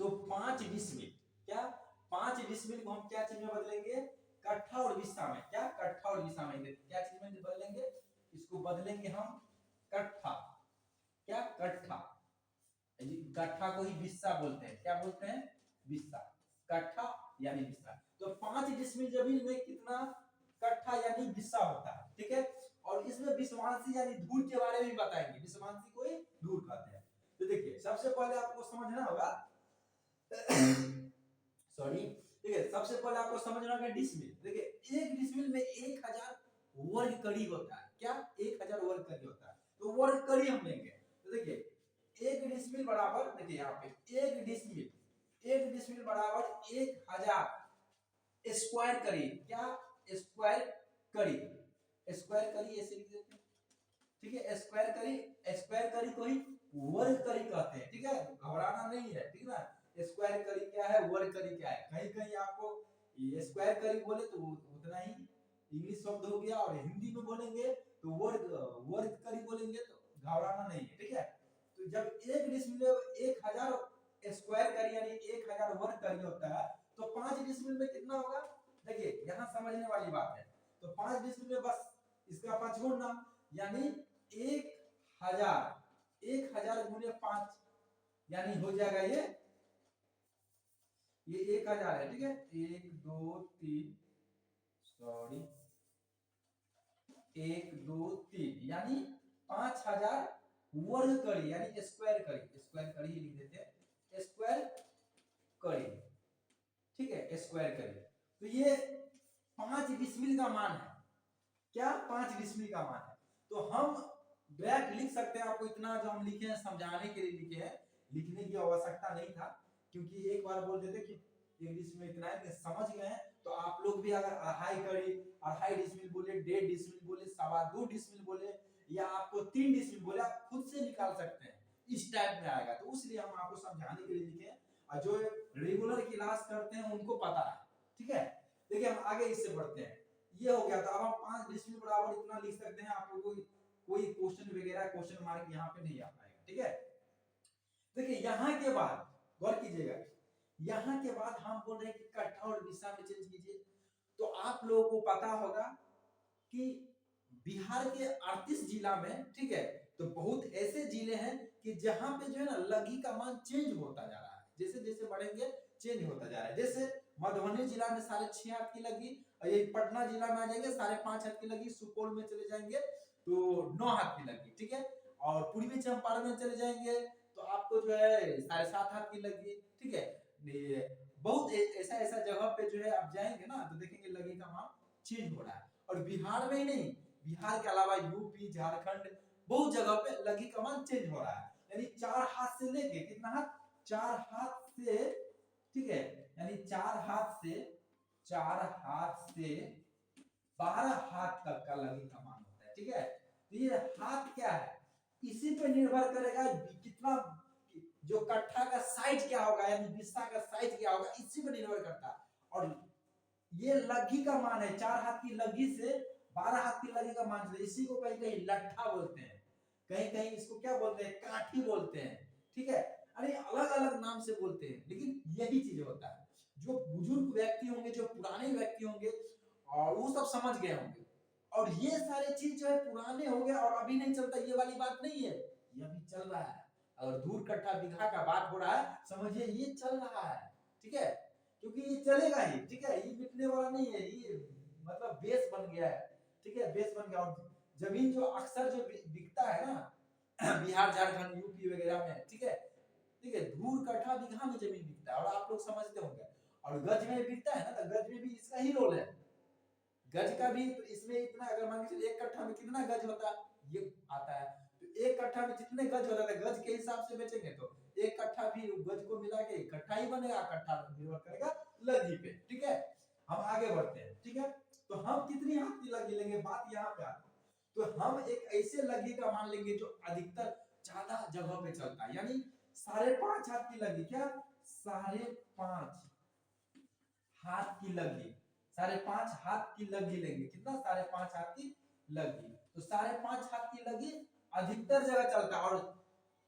तो 5 डिसमिल, क्या 5 डिसमिल को हम क्या चीज में बदलेंगे, कट्ठा और बिस्सा में, क्या कट्ठा और बिस्सा में क्या चीज में बदलेंगे, इसको बदलेंगे हम कट्ठा, क्या कट्ठा, कट्ठा को ही बिस्सा बोलते हैं, क्या बोलते हैं, बिस्सा, कट्ठा यानी बिस्सा। तो 5 डिसमिल जमीन में कितना कट्ठा यानी बिस्सा होता है, ठीक है। और इसमें विषमांसी यानी धूल के बारे में बताएंगे, विषमांसी को ही धूल कहते हैं। तो देखिए सबसे पहले आपको समझना होगा सॉरी, ठीक है, सबसे पहले आपको समझना होगा डिसमिल। देखिए एक डिसमिल में 1000 वर्ग कड़ी होता है, क्या 1000 वर्ग कड़ी होता है। तो वर्ग कड़ी हम लेंगे, तो देखिए एक डिसमिल बराबर, देखिए यहाँ पे एक डिसमिल बराबर 1000 स्क्वायर कड़ी, क्या स्क्वायर कड़ी, स्क्वायर कड़ी ऐसे लिख देते हैं, ठीक है। स्क्वायर कड़ी को ही वर्ग कड़ी कहते हैं, ठीक है, घबराना नहीं है, ठीक है ना। स्क्वायर कड़ी क्या है, वर्ग कड़ी क्या है, कहीं कहीं आपको ये स्क्वायर कड़ी बोले तो उतना ही इंग्लिश शब्द हो गया, और हिंदी में बोलेंगे तो वर्ग कड़ी बोलेंगे तो घबराना नहीं है, ठीक है। तो जब एक डिसमिल 1000 स्क्वायर कड़ी यानी 1000 वर्ग कड़ी होता है, तो 5 डिसमिल में कितना होगा, देखिए यहाँ समझने वाली बात है। तो 5 डिसमिल में बस इसका 5 गुना यानी 1000 गुने 5 यानी हो जाएगा ये 1000 है, ठीक है, 1 2 3 सॉरी 1 2 3 यानी 5000 वर्ग कड़ी यानी स्क्वायर कड़ी ही लिख देते हैं, स्क्वायर कड़ी, ठीक है, स्क्वायर कड़ी। तो ये 5 डिसमिल का मान है, क्या 5 डिसमिल का मान है। तो हम डायरेक्ट लिख सकते हैं, आपको इतना जो हम लिखे हैं समझाने के लिए लिखे हैं, लिखने की आवश्यकता नहीं था, क्योंकि एक बार बोल देते कि एक डिसमिल इतना है, समझ गए हैं। तो आप लोग भी अगर अढ़ाई डिसमिल बोले, 1.5 डिसमिल बोले, 2.25 डिसमिल बोले, या आपको 3 डिसमिल बोले, आप खुद से निकाल सकते हैं, इस टाइप में आएगा। तो इसलिए हम आपको समझाने के लिए लिखे हैं, और जो रेगुलर क्लास करते हैं उनको पता है, ठीक है। देखिए हम आगे इससे बढ़ते हैं, ये हो गया। तो अब हम 5 डिसमिल बराबर इतना लिख सकते हैं, आप लोगों को कोई क्वेश्चन वगैरह क्वेश्चन मार्क यहाँ पे नहीं आ पाएगा, ठीक है। देखिए यहाँ के बाद गौर कीजिएगा, यहाँ के बाद हम बोल रहे हैं कि कट्ठा और बिस्सा में चेंज कीजिए। तो आप लोगों को पता होगा कि बिहार के 38 जिला में, ठीक है, तो बहुत ऐसे जिले हैं कि जहां पे जो है ना लघी का मान चेंज होता जा रहा है, जैसे जैसे बढ़ेंगे चेंज होता जा रहा है। जैसे मधुबनी जिला में 6.5 हाथ की लगी, और ये पटना जिला में आ जाएंगे 5.5 हाथ की लगी, सुपौल में चले जाएंगे तो 9 हाथ की लगी, ठीक है। और पूर्वी चंपारण में चले जाएंगे तो आपको जो है 7.5 हाथ की लगी, ठीक है। बहुत ऐसा ऐसा जगह पे जो है आप जाएंगे ना तो देखेंगे लगी का मान चेंज हो रहा है। और बिहार में ही नहीं, बिहार के अलावा यूपी, झारखंड, बहुत जगह पे लगी का मान चेंज हो रहा है। यानी 4 हाथ से लेके कितना हाथ, 4 हाथ से, ठीक है, यानी 4 हाथ से 12 हाथ तक का लगी का मान होता है, ठीक है। तो ये हाथ क्या है, इसी पे निर्भर करेगा कितना, जो कट्ठा का साइज क्या होगा यानी बिस्सा का साइज क्या होगा, इसी पे निर्भर करता है। और ये लगी का मान है, 4 हाथ की लगी से 12 हाथ की लगी का मान है, इसी को कहीं कहीं लट्ठा बोलते हैं, कहीं कहीं इसको क्या बोलते हैं, काठी बोलते हैं, ठीक है। अरे अलग अलग नाम से बोलते हैं, लेकिन यही चीज होता है। जो बुजुर्ग व्यक्ति होंगे, जो पुराने व्यक्ति होंगे, और वो सब समझ गए होंगे। और ये सारे चीज जो है पुराने हो गए और अभी नहीं चलता, ये वाली बात नहीं है, ये अभी चल रहा है। अगर धूर कट्ठा बीघा का बात हो रहा है, समझिए ये चल रहा है, ठीक है, क्योंकि ये चलेगा ही, ठीक है, ये मिटने वाला नहीं है, ये मतलब बेस बन गया है, ठीक है, बेस बन गया। और जमीन जो अक्सर जो बिकता है ना बिहार, झारखंड, यूपी वगैरह में, ठीक है, ठीक है, धूर कट्ठा बीघा में जमीन बिकता है, और आप लोग समझते होंगे। और गज में बिकता है ना, तो गज में भी इसका ही रोल है, गज का भी। तो इसमें इतना अगर मान के चलिए 1 कट्ठा में कितना गज होता है, ये आता है। तो 1 कट्ठा में जितने गज होता है, गज के हिसाब से बेचेंगे तो 1 कट्ठा भी गज को मिला के 1 कट्ठा ही बनेगा, कट्ठा निर्भर करेगा लगी पे, ठीक है। हम आगे बढ़ते हैं, ठीक है। तो हम कितनी हाथ की लगी लेंगे, बात यहाँ पे आती है। तो हम एक ऐसे लगी का मान लेंगे जो अधिकतर ज्यादा जगह पे चलता है, यानी 5.5 हाथ की लगी, क्या 5.5 हाथ की लगी, 5.5 हाथ की लगी लेंगे, कितना 5.5 हाथ की लगी। तो 5.5 हाथ की लगी अधिकतर जगह चलता है। और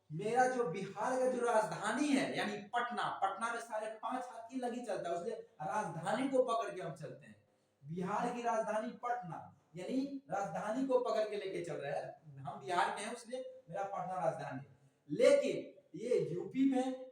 मेरा जो बिहार का जो राजधानी है यानी पटना, पटना में 5.5 हाथ की लगी चलता है, उसलिए राजधानी को पकड़ के हम चलते हैं। बिहार की राजधानी पटना, यानी राजधानी को पकड़ के लेके चल रहा है। हम बिहार के हैं इसलिए मेरा पटना राजधानी है। लेकिन ये यूपी में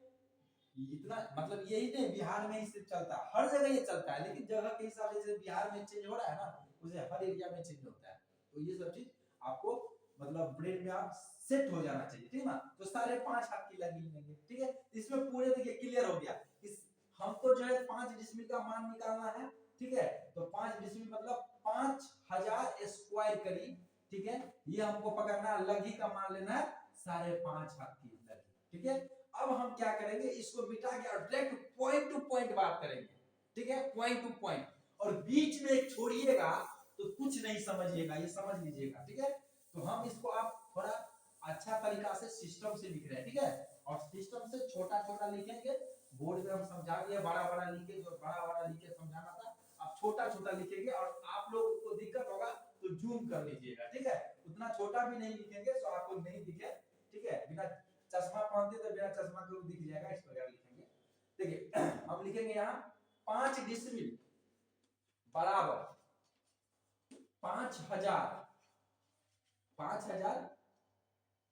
इतना मतलब यही नहीं, बिहार में ही सिर्फ चलता है, हर जगह ये चलता है, लेकिन जगह के हिसाब से जैसे बिहार में चेंज हो रहा है ना, उसे हर एरिया में चेंज होता है। तो ये सब चीज आपको मतलब ब्रेन में आप सेट हो जाना चाहिए, ठीक है ना। तो 5.5 हाथ की लगी लेंगे, ठीक है। इसमें पूरे देखिए क्लियर हो गया। इस हमको जो है 5 डिसमिल का मान निकालना है, ठीक है। तो 5 डिसमिल मतलब 5000 स्क्वायर करीब, ठीक है। ये हमको पकड़ना, लगी का मान लेना है 5.5 हाथ की लगी, ठीक है। अब हम क्या करेंगे, इसको मिटा के डायरेक्ट पॉइंट टू पॉइंट बात करेंगे, ठीक है, पॉइंट टू पॉइंट। और बीच में एक छोड़िएगा तो कुछ नहीं समझिएगा, ये समझ लीजिएगा, ठीक है। तो हम इसको आप थोड़ा अच्छा तरीका से सिस्टम से लिख रहे हैं, ठीक है। और सिस्टम से छोटा छोटा लिखेंगे, बोर्ड में हम समझा दिए, बड़ा बड़ा लिखे जो बड़ा बड़ा लिखे समझाना था, अब छोटा छोटा लिखेंगे। और आप लोगों को दिक्कत होगा तो जूम कर लीजिएगा, ठीक है। उतना छोटा भी नहीं लिखेंगे तो आपको नहीं दिखे, ठीक है। बिना चश्मा पहनते तो बिना चश्मा के दिख जाएगा, इस प्रकार लिखेंगे। देखिए हम लिखेंगे यहाँ 5 डिसमिल बराबर 5000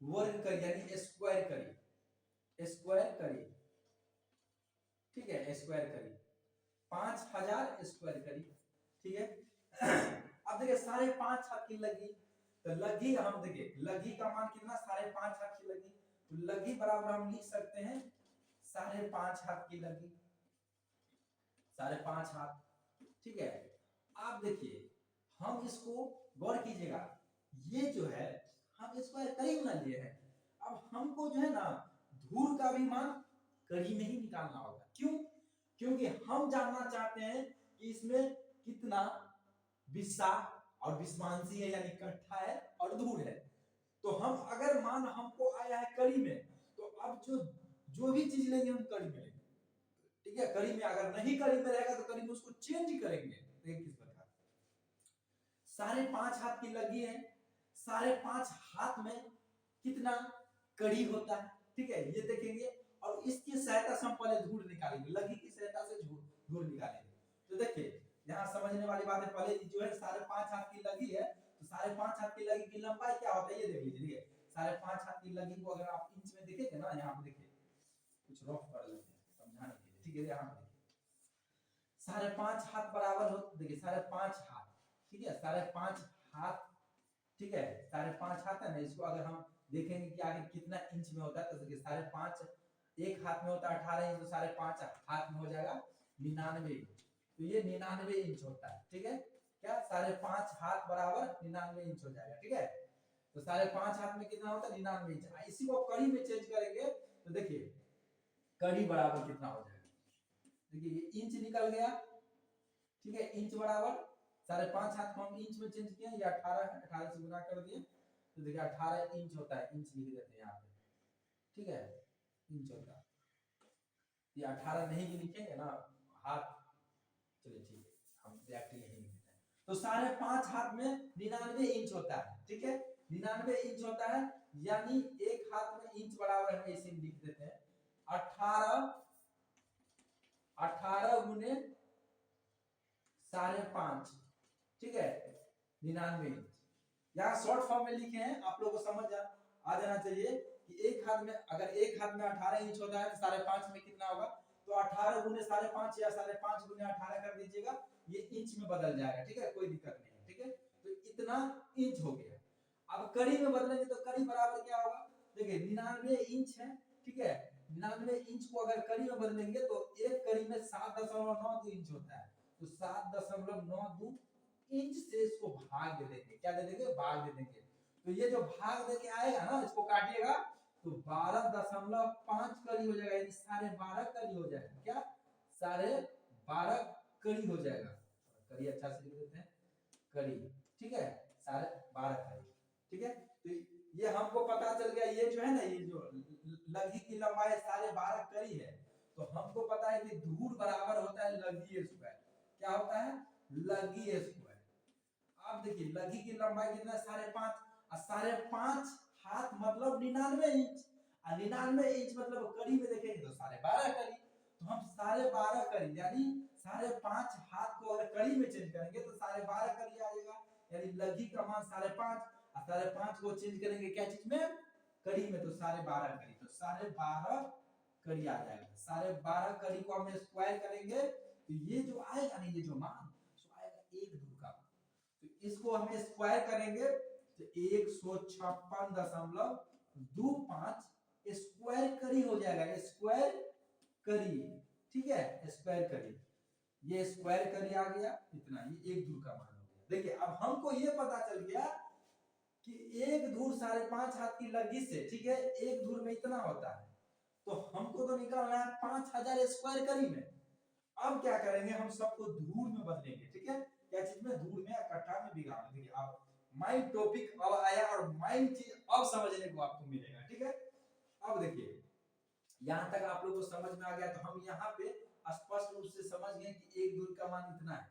वर्ग करिए, यानी स्क्वायर करिए, स्क्वायर करिए, ठीक है, स्क्वायर करिए 5000 स्क्वायर करिए, ठीक है। अब देखिए 5.5 हाथ की लगी, तो लगी हम देखिए लगी का मान कितना 5.5 हाथ की लगी, तो लगी बराबर हम लिख सकते हैं 5.5 हाथ की लगी, 5.5 हाथ, ठीक है। आप देखिए हम इसको गौर कीजिएगा, ये जो है हम इसको करीब ना लिए हैं। अब हमको जो है ना धूर का भी मान करीब में ही निकालना होगा। क्यों? क्योंकि हम जानना चाहते हैं कि इसमें कितना विस्सा और विस्मांसी है, यानी इकट्ठा है और धूर है। तो हम अगर मान हमको आया है कड़ी में, तो अब जो भी चीज लेंगे हम कड़ी में लेंगे, ठीक है। कड़ी में अगर नहीं कड़ी में रहेगा तो कड़ी में उसको चेंज करेंगे। देखिए किस प्रकार 5.5 हाथ की लगी है, 5.5 हाथ में कितना कड़ी होता है, ठीक है, ये देखेंगे। और इसकी सहायता से हम पहले धूल निकालेंगे, लगी की सहायता से धूल निकालेंगे। तो देखिए यहाँ समझने वाली बात है, पहले जो है 5.5 हाथ की लगी है, तो 5.5 हाथ की लगी की लंबाई क्या होता है ये देख लीजिए। 5.5 हाथ की लगी को अगर आप इंच में देखेंगे ना, यहाँ पे देखिए कुछ रफ कर लेते हैं समझाने के लिए, ठीक है। यहाँ पे देखिए 5.5 हाथ बराबर हो, देखिए 5.5 हाथ, ठीक है, 5.5 हाथ, ठीक है। 5.5 हाथ है ना, इसको अगर हम देखेंगे कि आगे कितना इंच में होता है, तो देखिए 5.5 एक हाथ में होता है 18 इंच, तो 5.5 हाथ में हो जाएगा 99 इंच। तो ये 99 इंच होता है, ठीक है। क्या 5.5 हाथ बराबर 99 इंच हो जाएगा, ठीक है। तो 5.5 हाथ में कितना होता है 99 इंच। इसी को कड़ी में चेंज करेंगे तो देखिए कड़ी बराबर कितना हो जाएगा, देखिए ये इंच निकल गया, ठीक है। इंच बराबर 5.5 हाथ को हम इंच में चेंज किए, ये 18 है, 18 से गुना कर दिए, तो देखिए 18 इंच होता है, इंच लिख देते हैं यहाँ पे, ठीक है, इंच होता है। ये 18 नहीं भी लिखेंगे ना हाथ, चलिए ठीक है, हम डायरेक्ट यही लिख देते हैं। तो 5.5 हाथ में 99 इंच होता है, ठीक है, 99 इंच होता है, यानी एक हाथ में इंच बराबर हम ऐसे लिख देते हैं 18 गुने 5.5, ठीक है, 99 इंच। यहाँ शॉर्ट फॉर्म में लिखे हैं, आप लोगों को समझ आ जाना चाहिए कि एक हाथ में अगर एक हाथ में 18 इंच होता है तो 5.5 में कितना होगा, तो 18 गुने 5.5 या 5.5 गुने 18 कर दीजिएगा, ये इंच में बदल जाएगा, ठीक है, कोई दिक्कत नहीं है, ठीक है। तो इतना इंच हो गया। अब कड़ी में बदलेंगे तो कड़ी बराबर क्या होगा, देखिए 99 इंच है, ठीक है। 99 इंच को अगर कड़ी में बदलेंगे तो एक कड़ी में 7.92 इंच होता है, तो 7.92 इंच से इसको भाग दे देंगे, क्या दे देंगे, भाग दे देंगे। तो ये जो भाग दे के आएगा ना, इसको काटिएगा तो 12.5 कड़ी हो जाएगा, यानी 12.5 कड़ी हो जाएगा, क्या 12.5 कड़ी हो जाएगा। कड़ी अच्छा से लिख देते हैं, कड़ी, ठीक है, 12.5 कड़ी, ठीक है। तो ये हमको पता चल गया, ये जो है ना, ये जो लगी की लंबाई 12.5 कड़ी है, तो हमको पता है कि धूर बराबर होता है लगी स्क्वायर, क्या होता है, लगी स्क्वायर। अब देखिए लगी की लंबाई कितना 5.5, और 5.5 हाथ मतलब 99 इंच। और 99 इंच मतलब कड़ी में देखेंगे तो 12.5 कड़ी। तो हम 12.5 कड़ी यानी 5.5 हाथ को अगर कड़ी में चेंज करेंगे तो 12.5 कड़ी आएगा, यानी लघी का मान 5.5 और 5.5 को चेंज करेंगे क्या चीज में, कड़ी में, तो 12.5 कड़ी, तो 12.5 कड़ी आ जाएगा। 12.5 कड़ी को हम स्क्वायर करेंगे तो ये जो आएगा ना, ये जो मान तो आएगा 1 दूर का मान। तो इसको हम स्क्वायर करेंगे तो 156.25 स्क्वायर कड़ी हो जाएगा, स्क्वायर कड़ी, ठीक है, स्क्वायर कड़ी, ये स्क्वायर कड़ी आ गया इतना, ये 1 दूर का मान हो गया। देखिए अब हमको ये पता चल गया कि 1 धूर 5.5 हाथ की लगी से, ठीक है, 1 धूर में इतना होता है, तो हमको तो निकालना है 5000 स्क्वायर कड़ी में। अब क्या करेंगे, हम सबको धूर में बदलेंगे, ठीक है, क्या चीज में, धूर में, कट्ठा में, बीघा में। देखिए अब माइंड टॉपिक अब आया और माइंड चीज अब समझने को आपको मिलेगा, ठीक है। अब देखिए यहां तक आप लोगों को समझ में आ गया, तो हम यहाँ पे स्पष्ट रूप से समझ गए कि 1 धूर का मान इतना है,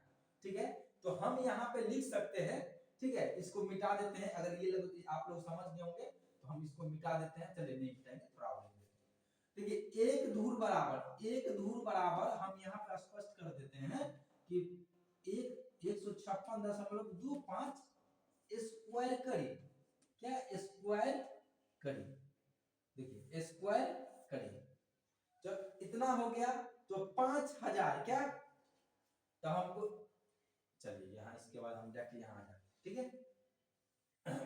ठीक है। तो हम यहाँ पे लिख सकते हैं, ठीक है, इसको मिटा देते हैं, अगर ये आप लोग समझ गए होंगे तो हम इसको मिटा देते हैं, चलिए नहीं मिटाएंगे, थोड़ा और लिख देते हैं। देखिए 1 धूर बराबर हम यहाँ पे स्पष्ट कर देते हैं कि 156.25 स्क्वायर कड़ी, क्या स्क्वायर कड़ी, देखिए स्क्वायर कड़ी, जब इतना हो गया तो 5000 क्या, तो हमको, चलिए यहाँ इसके बाद हम डायरेक्ट यहाँ आ जाते हैं, ठीक है,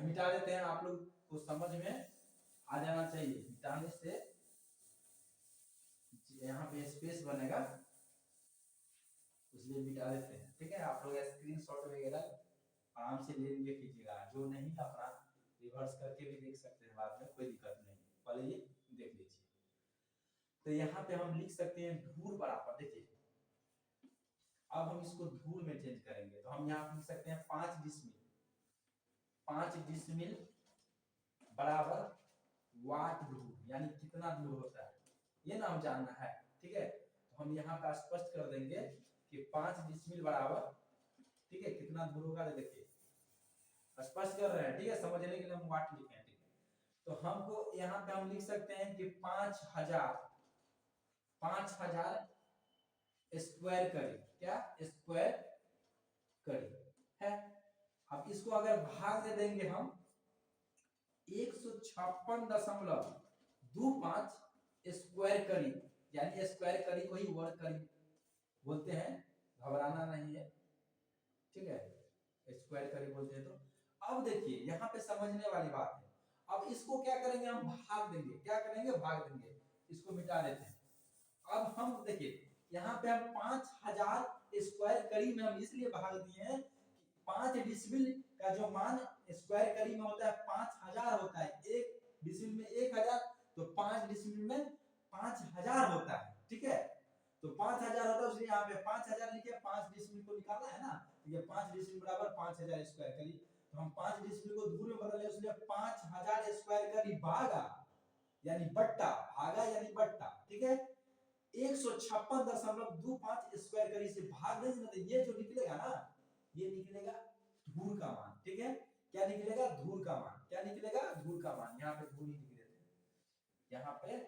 मिटा देते हैं, आप लोग को समझ में आ जाना चाहिए, मिटाने से यहाँ पे स्पेस बनेगा, इसलिए मिटा देते हैं, ठीक है। आप लोग स्क्रीनशॉट वगैरह आराम से ले लिए कीजिएगा, जो नहीं अपना रिवर्स करके भी देख सकते हैं बाद में, कोई दिक्कत नहीं, पहले ये देख लीजिए। तो यहाँ पे हम लिख सकते हैं धूर बराबर, देखिए अब हम इसको धूर में चेंज करेंगे तो हम यहाँ लिख सकते हैं 5 डिसमिल बराबर वाट धूर, यानी कितना दूर होता है ये नाम जानना है, ठीक है। तो हम यहाँ पे स्पष्ट कर देंगे कि 5 डिसमिल बराबर, ठीक है, कितना दूर होगा, देखिए स्पष्ट कर रहे हैं, ठीक है, समझने के लिए हम वाट लिखे हैं, ठीक है। तो हमको यहाँ पे हम लिख सकते हैं कि 5000 स्क्वायर कड़ी, क्या स्क्वायर कड़ी है। अब इसको अगर भाग दे देंगे हम 156.25 स्क्वायर कड़ी, यानी स्क्वायर कड़ी को ही वर्ग कड़ी बोलते हैं, घबराना नहीं है, ठीक है, स्क्वायर कड़ी बोलते हैं। तो अब देखिए यहाँ पे समझने वाली बात है, अब इसको क्या करेंगे, हम भाग देंगे, क्या करेंगे, भाग देंगे, इसको मिटा देते हैं। अब हम देखिए यहाँ पे हम 5000 स्क्वायर कड़ी में हम इसलिए भाग दिए हैं, 5 डिसिमिल का जो मान स्क्वायर कड़ी में होता है 5000 होता है, 1 डिसिमिल में 1000, तो 5 डिसिमिल में 5000 होता है, ठीक है। तो 5000 होता है, इसलिए यहाँ पे 5000 लिखे, 5 डिसिमिल को निकालना है ना, तो ये 5 डिसिमिल बराबर 5000 स्क्वायर कड़ी, तो हम 5 डिसिमिल को दूर में बदल, इसलिए 5000 स्क्वायर कड़ी भागा यानी बट्टा, भागा यानी बट्टा, ठीक है, 156.25 स्क्वायर कड़ी से भाग देंगे ना, तो ये जो निकलेगा ना, ये निकलेगा धूर का मान, ठीक है, क्या निकलेगा, धूर का मान, क्या निकलेगा, धूर का मान, यहाँ पे धूर ही लिख देते हैं, यहाँ पे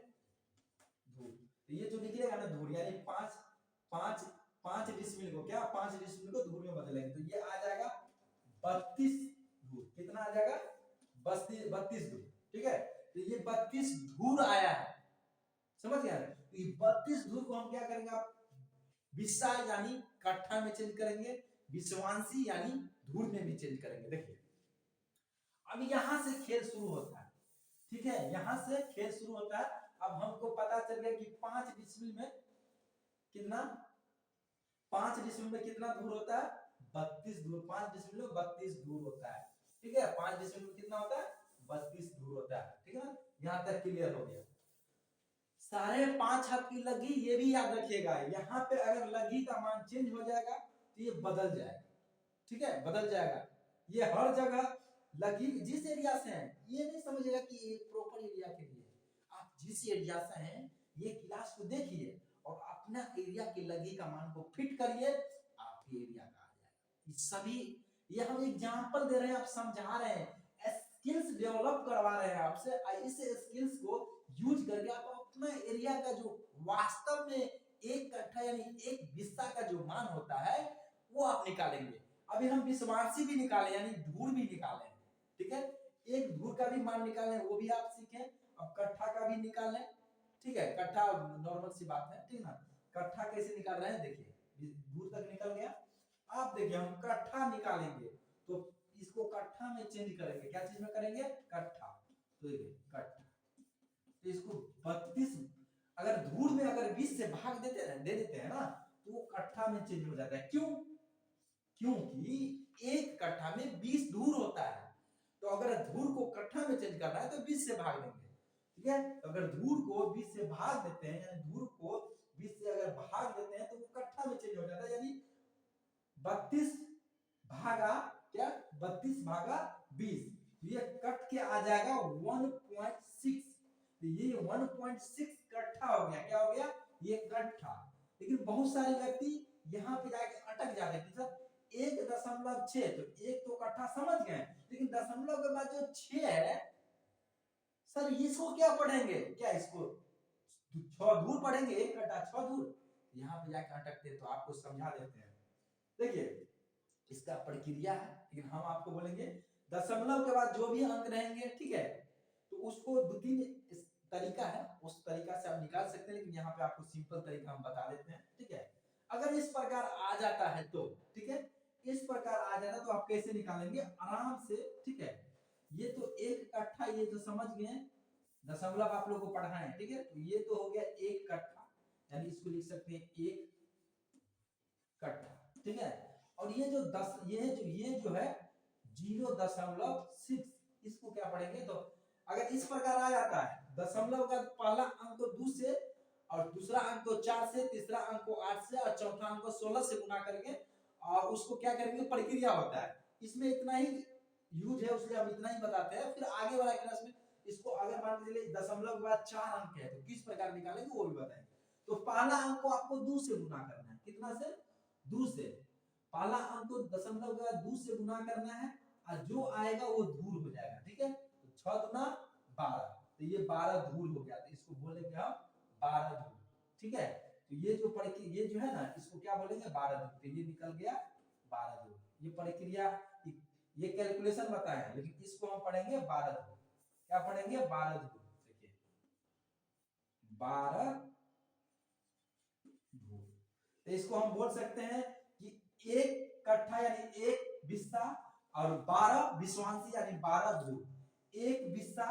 धूर, तो ये जो निकलेगा ना धूर, यानी 5 डिसमिल को, क्या 5 डिसमिल को धूर में बदलेंगे तो ये आ जाएगा 32 धूर, कितना आ जाएगा, 32 धूर, ठीक है। तो ये 32 धूर आया है, समझ गया, तो ये 32 धूर को हम क्या करेंगे, आप विषा यानी कट्ठा में चेंज करेंगे, विश्वांशी यानी धूर में भी चेंज करेंगे। देखिए अब यहां से खेल शुरू होता है, ठीक है, यहां से खेल शुरू होता है। अब हमको पता चल गया कि 5 डिसमिल में कितना, 5 डिसमिल में कितना धूर होता है, 32 धूर, 5 डिसमिल में 32 धूर होता है, ठीक है, 5 डिसमिल में कितना होता है, 32 धूर होता है, ठीक है ना, यहां तक क्लियर हो गया। 5.5 हाथ की लगी, ये भी याद रखिएगा, यहाँ पे अगर लगी का मान चेंज हो जाएगा तो ये बदल जाएगा, ठीक है, बदल जाएगा, ये हर जगह लगी जिस एरिया से है, ये नहीं समझिएगा कि ये प्रॉपर एरिया के लिए, आप जिस एरिया से हैं ये क्लास को देखिए और अपना एरिया की लगी का मान को फिट करिए, आपके एरिया का आ जाएगा। सभी ये हम एग्जांपल दे रहे हैं, आप समझा रहे हैं, स्किल्स डेवलप करवा रहे हैं आपसे, इस स्किल्स को यूज करके आप अपना एरिया का जो वास्तव में एक कट्ठा यानी एक बिस्सा का जो मान होता है वो आप निकालेंगे। अभी हम विश्वांशी भी निकाले यानी धूर भी निकाले, ठीक है, एक धूर का भी मान निकालें वो भी आप सीखें। अब कट्ठा का भी निकालें, ठीक है, कट्ठा नॉर्मल सी बात है, ठीक ना। कट्ठा कैसे निकाल रहे हैं देखिए, धूर तक निकल गया। आप देखिए हम कट्ठा निकालेंगे तो इसको कट्ठा में चेंज करेंगे, क्या चीज में करेंगे, कट्ठा। तो देखिए कट्ठा, तो इसको 32 अगर धूर में अगर 20 से भाग दे देते हैं ना तो वो कट्ठा में चेंज हो जाता है। क्यों? क्योंकि एक कट्ठा में 20 धूर होता है, तो अगर धूर को कट्ठा में चेंज करना है तो 20 से भाग देंगे, ठीक है। तो अगर धूर को 20 से भाग देते हैं यानी धूर को 20 से अगर भाग देते हैं तो वो कट्ठा में चेंज हो जाता है, यानी 32 भागा क्या, 32 भागा 20, ये कट के आ जाएगा 1.6। तो ये 1.6 कट्ठा हो गया, क्या हो गया, ये कट्ठा। लेकिन बहुत सारे व्यक्ति यहाँ पे जाके अटक जाते हैं कि सर 1.6, तो एक तो कट्ठा समझ गए, लेकिन दशमलव के बाद जो 6 है सर इसको क्या पढ़ेंगे, क्या इसको 6 धूर पढ़ेंगे, एक कट्ठा 6 धूर, यहाँ पे जाके अटकते तो आपको समझा देते हैं। देखिए इसका प्रक्रिया है, लेकिन हम आपको बोलेंगे दशमलव के बाद जो भी अंक रहेंगे, ठीक है, तो उसको 2-3 तरीका है, उस तरीका से आप निकाल सकते हैं, लेकिन यहाँ पे आपको सिंपल तरीका हम बता देते हैं, ठीक है। अगर इस प्रकार आ जाता है तो, ठीक है, इस प्रकार आ जाता है तो आप कैसे निकालेंगे आराम से, ठीक है। ये तो एक कट्ठा, ये जो समझ गए दशमलव आप लोगों को पढ़ा है, ठीक है, तो ये तो हो गया एक कट्ठा, यानी इसको लिख सकते हैं एक कट्ठा, ठीक है। और ये जो 10 ये जो है 0.6, इसको क्या पढ़ेंगे, तो अगर इस प्रकार आ जाता है दशमलव का पहला अंक को 2 से और दूसरा अंक को 4 से, तीसरा अंक को 8 से और चौथा अंक को 16 से गुना करके और उसको क्या करेंगे, प्रक्रिया होता है, इसमें इतना ही यूज है, उसलिए हम इतना ही बताते हैं। फिर आगे वाला क्लास में इसको अगर मान लीजिए दशमलव के बाद 4 अंक है तो किस प्रकार निकालेंगे वो भी बताएंगे। तो पहला अंक को आपको 2 से गुना करना है, कितना से, 2 से, पहला अंक को दशमलव के बाद 2 से गुना करना है और जो आएगा वो धूर हो जाएगा, ठीक है। तो 6 दूना 12, तो ये 12 धूर हो गया, तो इसको बोलेंगे हम 12 धूर, ठीक है। तो ये जो ये जो है ना इसको क्या बोलेंगे 12 धूर, तो ये निकल गया 12 धूर। ये प्रक्रिया ये कैलकुलेशन बताया है, लेकिन इसको हम पढ़ेंगे 12 धूर, क्या पढ़ेंगे 12 धूर। देखिए 12 धूर, तो इसको हम बोल सकते हैं कि एक कट्ठा यानी एक बिस्सा और 12 विश्वांशी यानी 12 धूर, एक बिस्सा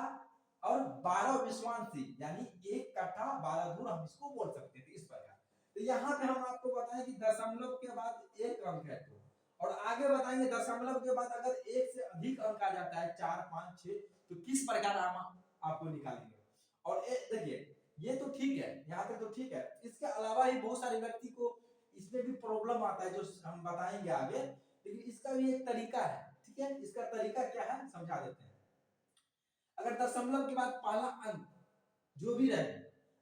और 12 विश्वांशी यानी एक कट्ठा 12 धूर, हम इसको बोल सकते थे इस प्रकार। तो यहाँ पे हम आपको बताएं कि दशमलव के बाद एक अंक है तो, और आगे बताएंगे दशमलव के बाद अगर एक से अधिक अंक आ जाता है 4, 5, 6 तो किस प्रकार हम आपको निकालेंगे। और देखिए ये तो ठीक है, यहाँ तक तो ठीक है, इसके अलावा ही बहुत सारे व्यक्ति को इसमें भी प्रॉब्लम आता है जो हम बताएंगे आगे, लेकिन इसका भी एक तरीका है, ठीक है। इसका तरीका क्या है समझा देते हैं। अगर दशमलव के बाद पहला अंक जो भी रहे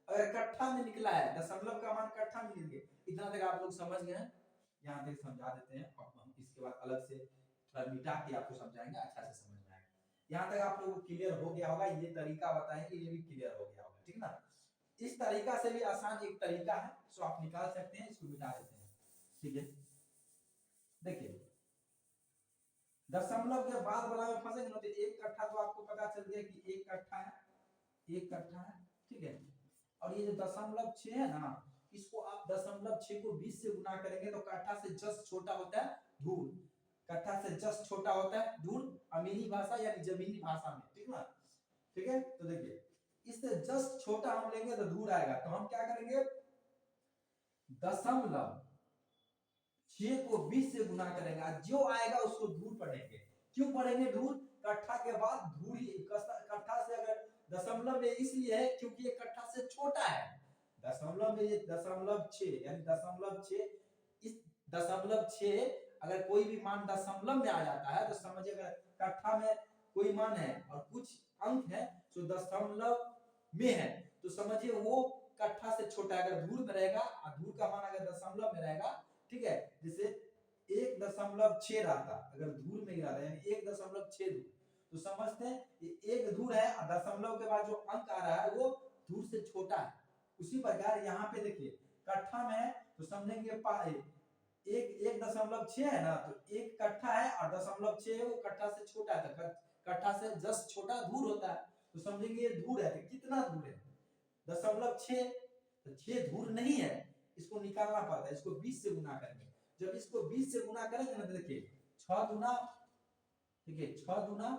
अगर कट्ठा में निकला है, दशमलव का मान कट्ठा में निकल गया, इतना तक आप लोग समझ गए हैं, यहाँ तक समझा देते हैं, और हम इसके बाद अलग से थोड़ा मिटा के आपको समझाएंगे, अच्छा से समझ में आएगा। यहाँ तक आप लोगों को क्लियर हो गया होगा, ये तरीका बताएंगे, ये भी क्लियर हो गया होगा, ठीक ना। इस तरीका से भी आसान एक तरीका है, सो आप निकाल सकते हैं, इसको मिटा देते हैं, ठीक है। देखिए दशमलव के बाद वाला में फंसेंगे ना तो एक कट्ठा तो आपको पता चल गया कि एक कट्ठा है, एक कट्ठा है, ठीक है। और ये जो 0.6 है ना, इसको आप 0.6 को 20 से गुना करेंगे तो कट्ठा से जस्ट छोटा होता है धूल, कट्ठा से जस्ट छोटा होता है धूल अमीनी भाषा यानी जमीनी भाषा में, ठीक ना, ठीक है। तो देखिए इससे जस्ट छोटा हम लेंगे तो धूल आएगा, तो हम क्या करेंगे 0.6 को 20 से गुना करेंगे, जो आएगा उसको धूल पढ़ेंगे। क्यों पढ़ेंगे धूल, कट्ठा के बाद धूल ही, कट्ठा से अगर दशमलव में इसलिए है क्योंकि ये कट्ठा से छोटा है, दशमलव में ये 0.6 यानी 0.6, इस 0.6 अगर कोई भी मान दशमलव में आ जाता है तो समझिए अगर कट्ठा में कोई मान है और कुछ अंक है तो दशमलव में है तो समझिए वो कट्ठा से छोटा, अगर धूल में रहेगा और धूल का मान अगर दशमलव में रहेगा, ठीक है, जैसे 1.6 रहता अगर धूल में गिरा यानी 1.6 धूल, तो समझते हैं ये एक धूल है और दशमलव के बाद जो अंक आ रहा है वो धूर से छोटा है। उसी प्रकार यहाँ पे देखिए कट्ठा में है तो समझेंगे एक 1.6 है ना, तो एक कट्ठा है और 0.6 वो कट्ठा से छोटा है, कट्ठा से 10 छोटा धूर होता है, तो समझेंगे ये धूर है। तो कितना धूर है 0.6, तो 6 धूर नहीं है, इसको निकालना पड़ता है, इसको 20 से गुना करेंगे। जब इसको 20 से गुना करेंगे ना, तो देखिए 6 दूना, ठीक है 6 दूना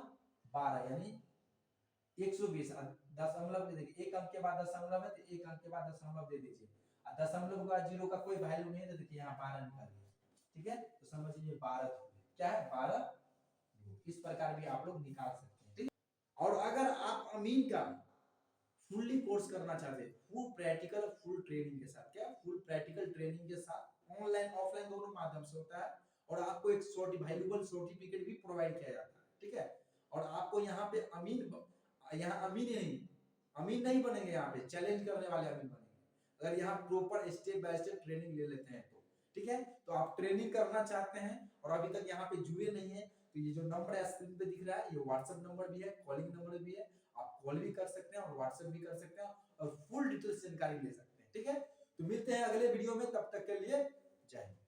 12 यानी 120। दशमलव देखिए एक अंक के बाद दशमलव है तो एक अंक के बाद दशमलव दे दीजिए, और दशमलव के बाद जीरो का कोई वैल्यू नहीं है तो देखिए यहाँ 12 निकाल दिया, ठीक है। तो समझिए 12 क्या है 12। इस प्रकार भी आप लोग निकाल सकते हैं, ठीक है। और अगर आप अमीन का फुल्ली कोर्स करना चाहते हैं, फुल प्रैक्टिकल फुल ट्रेनिंग के साथ, क्या फुल प्रैक्टिकल ट्रेनिंग के साथ ऑनलाइन ऑफलाइन दोनों माध्यम से होता है, और आपको एक वैल्यूएबल सर्टिफिकेट भी प्रोवाइड किया जाता है, ठीक है। और आपको यहाँ पे अमीन नहीं बनेंगे, यहाँ पे चैलेंज करने वाले अमीन बनेंगे अगर यहाँ proper step by step training ले लेते हैं तो, ठीक है। तो आप ट्रेनिंग करना चाहते हैं और अभी तक यहाँ पे जुड़े नहीं है, तो ये जो नंबर है स्क्रीन पे दिख रहा है, ये व्हाट्सएप नंबर भी है, कॉलिंग नंबर भी है, आप कॉल भी कर सकते हैं और व्हाट्सएप भी कर सकते हैं और फुल डिटेल्स जानकारी ले सकते हैं, ठीक है। तो मिलते हैं अगले वीडियो में, तब तक के लिए जय हिंद।